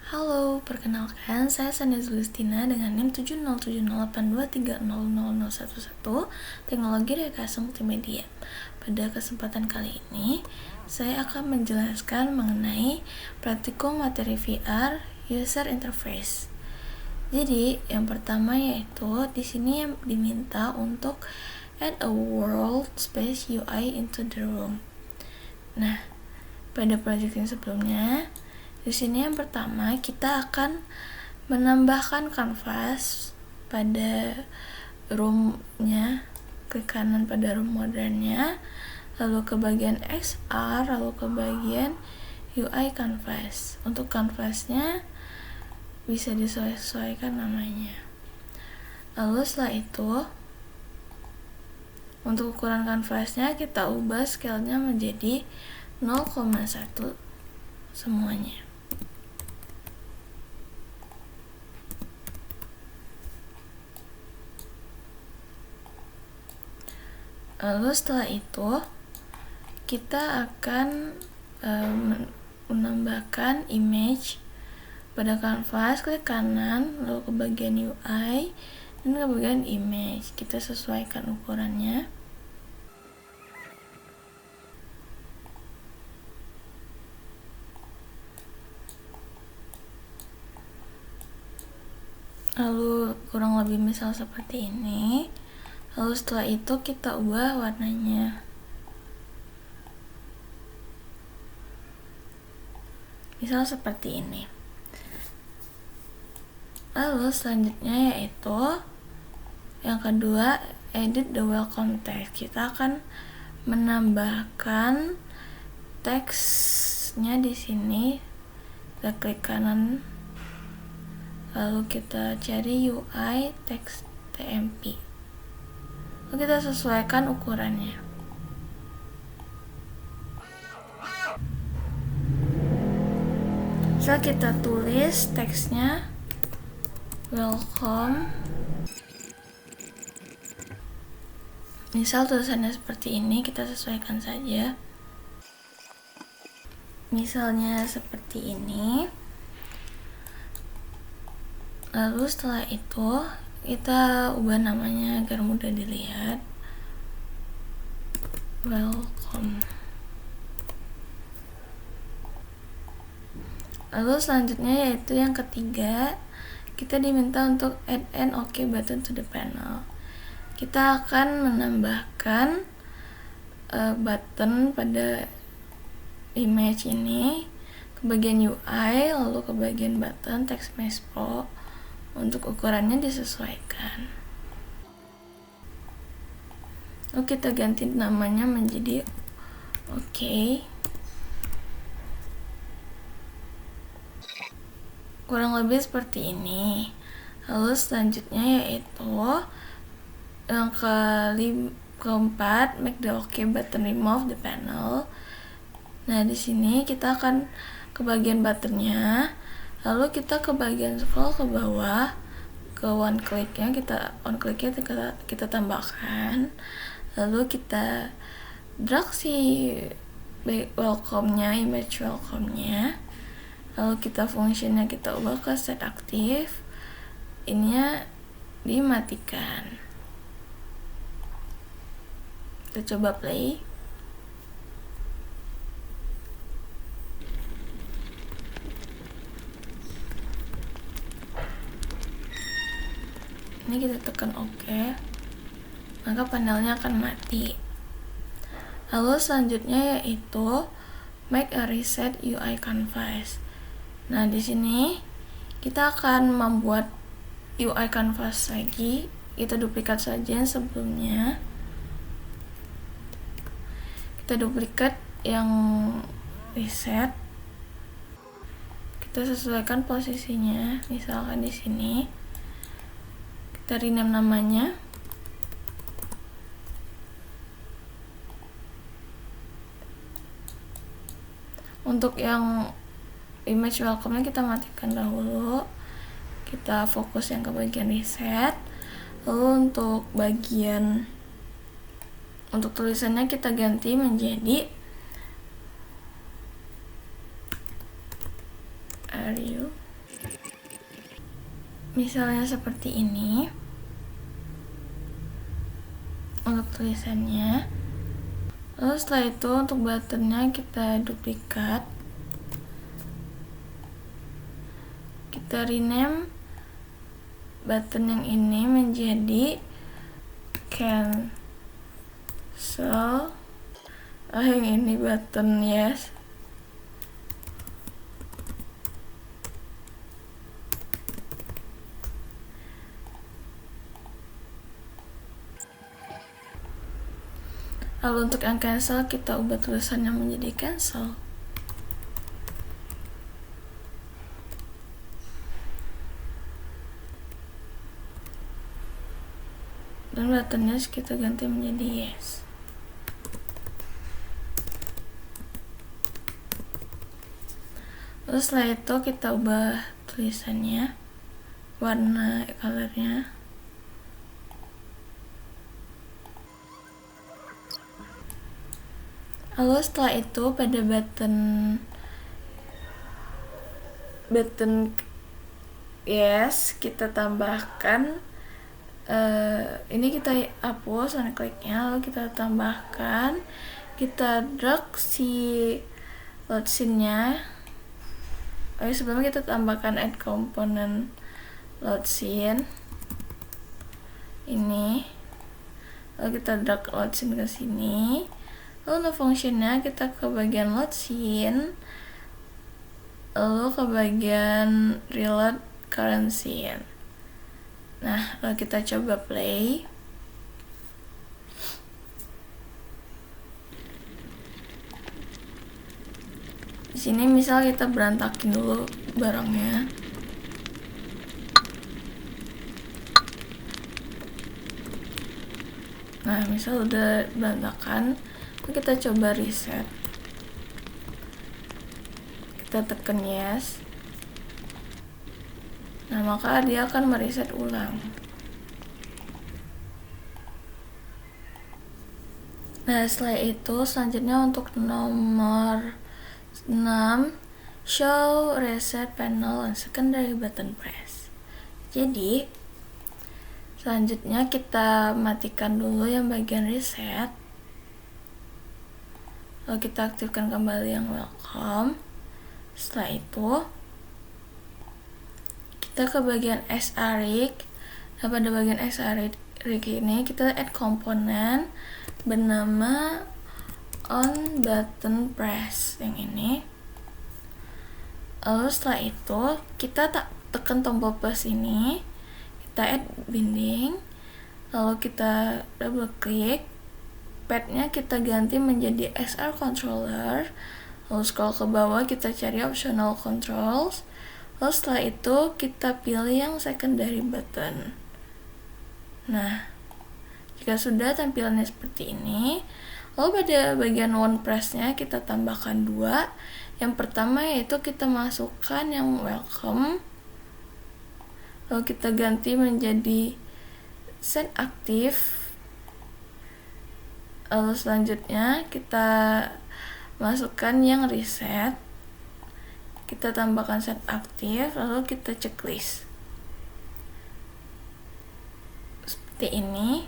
Halo, perkenalkan saya Sania Zulistina dengan NIM 7070823000011 Teknologi Rekayasa Multimedia. Pada kesempatan kali ini, saya akan menjelaskan mengenai praktikum materi VR User Interface. Jadi, yang pertama yaitu di sini yang diminta untuk add a world space UI into the room. Nah, pada project yang sebelumnya, di sini yang pertama kita akan menambahkan kanvas pada roomnya, klik kanan pada room modernnya, lalu ke bagian XR, lalu ke bagian UI canvas. Untuk kanvasnya bisa disesuaikan namanya. Lalu setelah itu, untuk ukuran kanvasnya kita ubah scale-nya menjadi 0,1 semuanya. Lalu setelah itu kita akan menambahkan image pada kanvas, klik kanan lalu ke bagian UI dan ke bagian image. Kita sesuaikan ukurannya. Lalu kurang lebih misal seperti ini. Lalu setelah itu kita ubah warnanya. Misal seperti ini. Lalu selanjutnya yaitu yang kedua, edit the welcome text. Kita akan menambahkan teksnya di sini. Kita klik kanan, lalu kita cari UI text TMP. Lalu kita sesuaikan ukurannya. Setelah kita tulis teksnya welcome, misal tulisannya seperti ini, kita sesuaikan saja. Misalnya seperti ini. Lalu setelah itu kita ubah namanya agar mudah dilihat. Welcome. Lalu selanjutnya yaitu yang ketiga, kita diminta untuk add an OK button to the panel. Kita akan menambahkan button pada image ini ke bagian UI, lalu ke bagian button text mesh pro. Untuk ukurannya disesuaikan. Lalu kita ganti namanya menjadi OK. Kurang lebih seperti ini. Lalu selanjutnya yaitu yang keempat, make the OK button remove the panel. Nah, di sini kita akan ke bagian buttonnya, lalu kita ke bagian scroll ke bawah ke one click-nya, kita tambahkan, lalu kita drag si welcome-nya, image welcome-nya, lalu kita function-nya kita ubah ke set aktif, ininya dimatikan. Kita coba play. Ini kita tekan OK, maka panelnya akan mati. Lalu selanjutnya yaitu make a reset UI canvas. Nah, di sini kita akan membuat UI canvas lagi. Kita duplikat saja yang sebelumnya. Kita duplikat yang reset. Kita sesuaikan posisinya, misalkan di sini. Kita rename namanya. Untuk yang image welcome-nya kita matikan dahulu. Kita fokus yang ke bagian reset. Lalu untuk tulisannya kita ganti menjadi are you Misalnya seperti ini untuk tulisannya. Lalu setelah itu untuk buttonnya kita duplikat, kita rename button yang ini menjadi cancel. Yang ini button yes. Lalu untuk yang cancel kita ubah tulisannya menjadi cancel. Dan buttonnya kita ganti menjadi yes. Lalu setelah itu kita ubah tulisannya, warna colornya. Lalu setelah itu pada button yes kita tambahkan ini kita hapus warna kliknya, lalu kita tambahkan, kita drag si load scene-nya. Sebelumnya kita tambahkan add component load scene ini, lalu kita drag load scene ke sini. Lalu untuk functionnya kita ke bagian load scene, lalu ke bagian reload current scene. Nah, lalu kita coba play. Di sini misal kita berantakin dulu barangnya. Nah, misal udah berantakan, kita coba reset. Kita tekan yes. Nah, maka dia akan mereset ulang. Nah, setelah itu selanjutnya untuk nomor 6, show reset panel on secondary button press. Jadi selanjutnya kita matikan dulu yang bagian reset, lalu kita aktifkan kembali yang welcome. Setelah itu kita ke bagian SRig. Nah, pada bagian SRig ini kita add komponen bernama on button press yang ini. Lalu setelah itu kita tekan tombol plus ini, kita add binding, lalu kita double klik, padnya kita ganti menjadi SR controller, lalu scroll ke bawah kita cari optional controls, lalu setelah itu kita pilih yang secondary button. Nah, jika sudah tampilannya seperti ini, lalu pada bagian one press-nya kita tambahkan 2. Yang pertama yaitu kita masukkan yang welcome, lalu kita ganti menjadi set aktif. Lalu selanjutnya kita masukkan yang reset, kita tambahkan set aktif, lalu kita checklist seperti ini.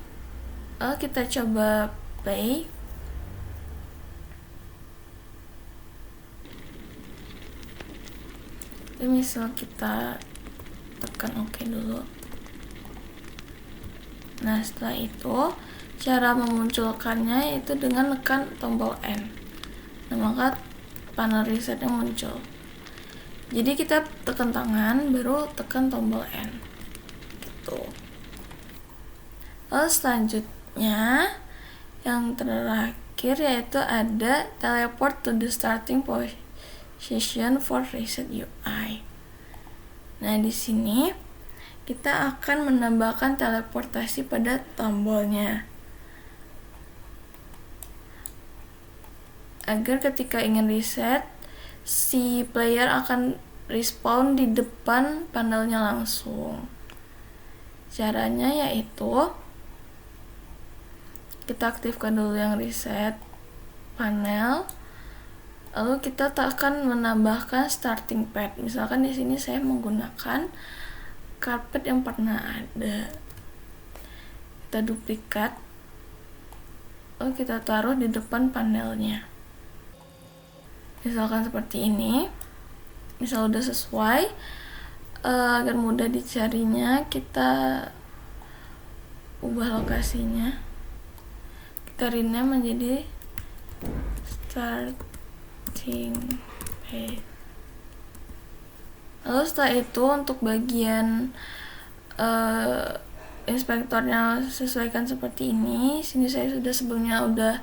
Lalu kita coba play. Jadi misal kita tekan OK dulu. Nah, setelah itu cara memunculkannya yaitu dengan tekan tombol N. Nah, maka panel resetnya muncul. Jadi kita tekan tangan baru tekan tombol N gitu. Lalu selanjutnya yang terakhir yaitu ada teleport to the starting position for reset UI. Nah, di sini kita akan menambahkan teleportasi pada tombolnya agar ketika ingin reset si player akan respawn di depan panelnya langsung. Caranya yaitu kita aktifkan dulu yang reset panel, Lalu kita akan menambahkan starting pad. Misalkan di sini saya menggunakan karpet yang pernah ada. Kita duplikat, lalu kita taruh di depan panelnya. Misalkan seperti ini. Misal udah sesuai, agar mudah dicarinya, kita ubah lokasinya. Kita rename menjadi starting page. Lalu setelah itu untuk bagian inspektornya sesuaikan seperti ini. Sini saya sebelumnya udah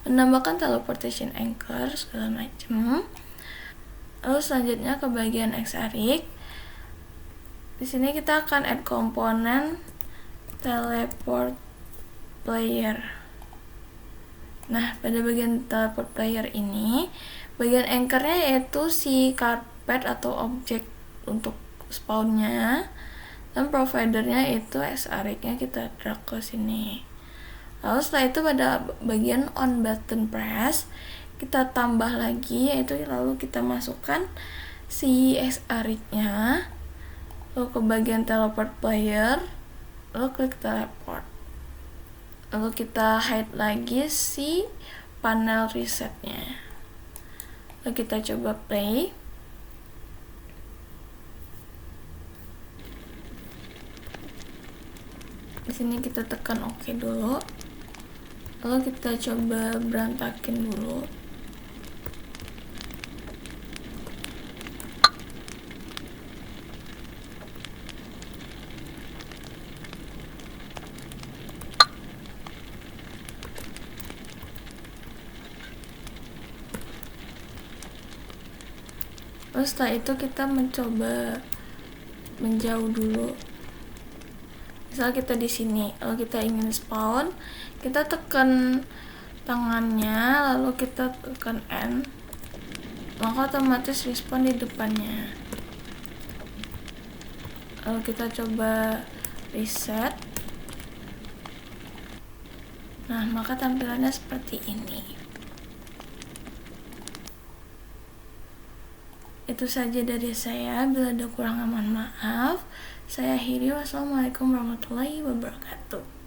menambahkan teleportation anchor segala macam. Lalu selanjutnya ke bagian Xarik. Di sini kita akan add komponen teleport player. Nah, pada bagian teleport player ini, bagian anchornya yaitu si karpet atau objek untuk spawnnya, dan providernya itu Xariknya kita drag ke sini. Lalu setelah itu pada bagian on button press, kita tambah lagi, yaitu lalu kita masukkan si Xariknya, lalu ke bagian teleport player, lalu klik teleport. Lalu kita hide lagi si panel resetnya. Lalu kita coba play. Di sini kita tekan OK dulu. Lalu kita coba berantakin dulu. Lalu setelah itu kita mencoba menjauh dulu. Misal kita di sini, lalu kita ingin spawn, kita tekan tangannya, lalu kita tekan N, maka otomatis respawn di depannya. Lalu kita coba reset. Nah, maka tampilannya seperti ini. Itu saja dari saya. Bila ada kurang, mohon maaf. Saya akhiri. Wassalamualaikum warahmatullahi wabarakatuh.